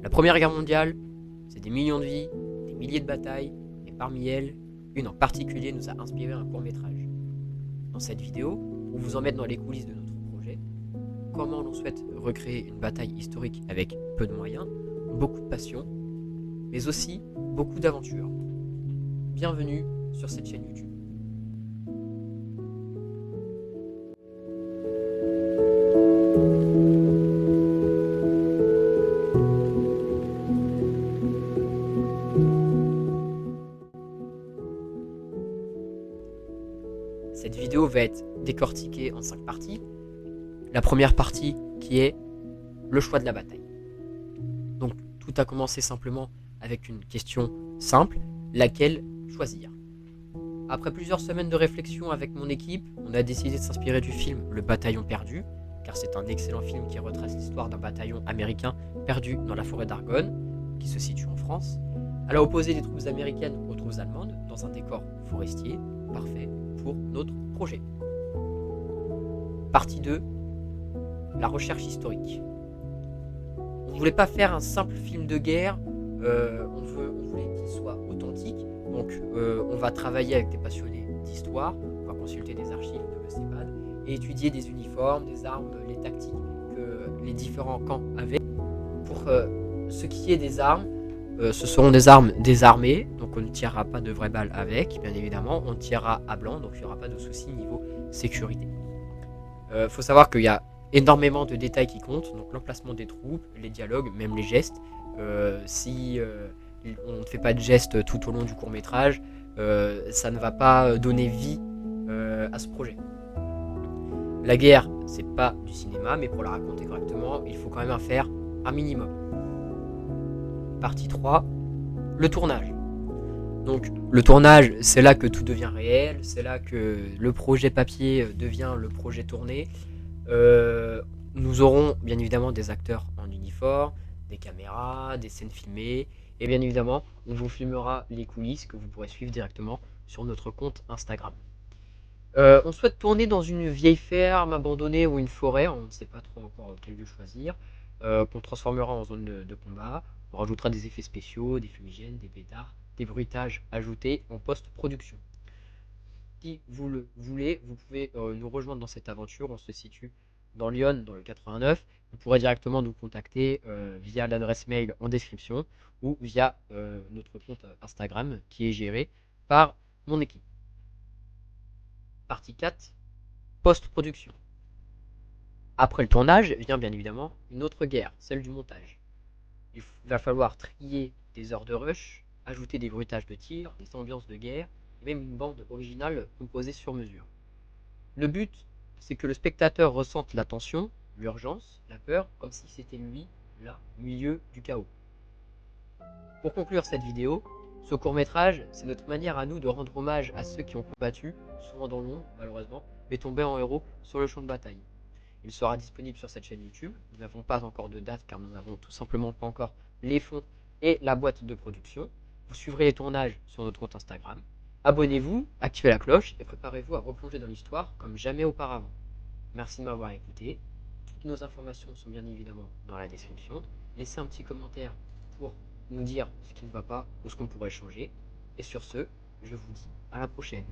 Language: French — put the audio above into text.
La Première Guerre mondiale, c'est des millions de vies, des milliers de batailles, et parmi elles, une en particulier nous a inspiré un court-métrage. Dans cette vidéo, on vous emmène dans les coulisses de notre projet, comment l'on souhaite recréer une bataille historique avec peu de moyens, beaucoup de passion, mais aussi beaucoup d'aventure. Bienvenue sur cette chaîne YouTube. Cette vidéo va être décortiquée en 5 parties. La première partie qui est le choix de la bataille. Donc tout a commencé simplement avec une question simple, laquelle choisir. Après plusieurs semaines de réflexion avec mon équipe, on a décidé de s'inspirer du film Le Bataillon perdu, car c'est un excellent film qui retrace l'histoire d'un bataillon américain perdu dans la forêt d'Argonne, qui se situe en France, à l'opposé des troupes américaines aux troupes allemandes, dans un décor forestier, parfait pour notre projet. Partie 2, la recherche historique. On ne voulait pas faire un simple film de guerre, on voulait qu'il soit authentique. Donc on va travailler avec des passionnés d'histoire, on va consulter des archives de l'ECPAD et étudier des uniformes, des armes, les tactiques que les différents camps avaient. Pour ce qui est des armes, ce seront des armes désarmées, donc on ne tirera pas de vraies balles avec, bien évidemment, on tirera à blanc, donc il n'y aura pas de souci niveau sécurité. Faut savoir qu'il y a énormément de détails qui comptent, donc l'emplacement des troupes, les dialogues, même les gestes. Si on ne fait pas de gestes tout au long du court-métrage, ça ne va pas donner vie à ce projet. La guerre, c'est pas du cinéma, mais pour la raconter correctement, il faut quand même en faire un minimum. Partie 3, le tournage. Donc le tournage, c'est là que tout devient réel, c'est là que le projet papier devient le projet tourné. Nous aurons bien évidemment des acteurs en uniforme, des caméras, des scènes filmées, et bien évidemment, on vous filmera les coulisses que vous pourrez suivre directement sur notre compte Instagram. On souhaite tourner dans une vieille ferme abandonnée ou une forêt, on ne sait pas trop encore quel lieu choisir, qu'on transformera en zone de combat. On rajoutera des effets spéciaux, des fumigènes, des pétards, des bruitages ajoutés en post-production. Si vous le voulez, vous pouvez nous rejoindre dans cette aventure. On se situe dans Lyon, dans le 89. Vous pourrez directement nous contacter via l'adresse mail en description ou via notre compte Instagram qui est géré par mon équipe. Partie 4, post-production. Après le tournage vient bien évidemment une autre guerre, celle du montage. Il va falloir trier des heures de rush, ajouter des bruitages de tir, des ambiances de guerre, et même une bande originale composée sur mesure. Le but, c'est que le spectateur ressente la tension, l'urgence, la peur, comme si c'était lui, là, au milieu du chaos. Pour conclure cette vidéo, ce court-métrage, c'est notre manière à nous de rendre hommage à ceux qui ont combattu, souvent dans l'ombre, malheureusement, mais tombés en héros sur le champ de bataille. Il sera disponible sur cette chaîne YouTube. Nous n'avons pas encore de date car nous n'avons tout simplement pas encore les fonds et la boîte de production. Vous suivrez les tournages sur notre compte Instagram. Abonnez-vous, activez la cloche et préparez-vous à replonger dans l'histoire comme jamais auparavant. Merci de m'avoir écouté. Toutes nos informations sont bien évidemment dans la description. Laissez un petit commentaire pour nous dire ce qui ne va pas ou ce qu'on pourrait changer. Et sur ce, je vous dis à la prochaine.